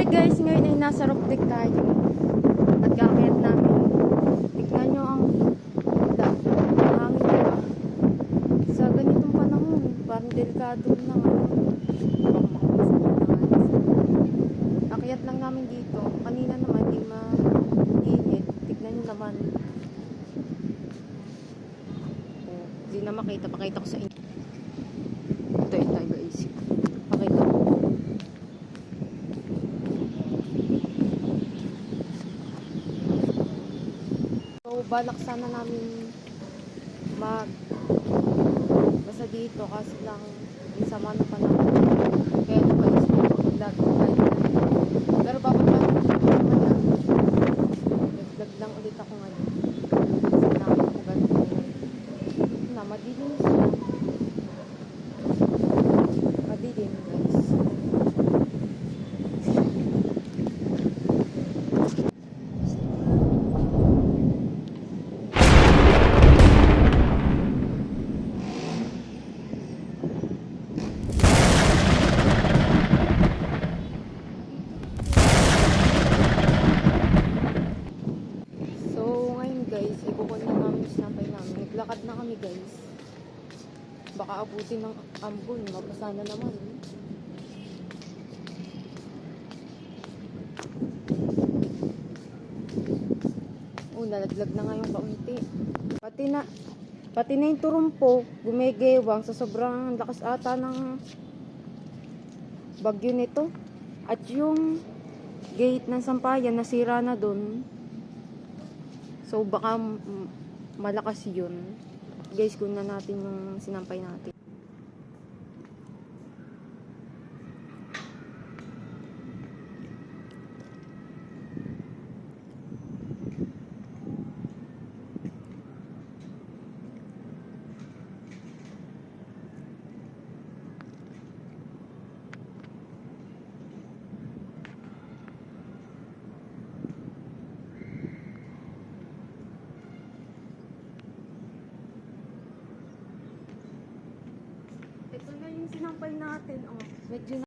Hi guys, ngayon ay nasa roof deck tayo at kakayat namin. Tignan nyo ang hangin diba? Sa ganitong panahon parang delikado na nga. Akayat lang namin dito. Kanina naman di mainit. Tignan nyo naman. Di na makita. Pakita ko sa inyo. Ito tayo guys. Pakita ko. So, balak sana namin basta dito kasi lang isama na pa namin. Kaya napaisip ko mag-vlog tayo. Pero bababa na nag-vlog lang ulit ako ngayon. Kasi nakapugan ko na madilim siya. Madilim guys. Guys, ibukon na namin sinapay namin. Naglakad na kami guys. Baka abutin ng ambon. Mabasa na naman. Nalaglag na nga yung kaunti. Pati na yung turumpo, gumegewang sa sobrang lakas ata ng bagyo nito. At yung gate ng sampayan nasira na dun. So baka malakas yun. Guys, kunin na natin yung sinampay natin. Ito na yung sinampay natin. Oh, medyo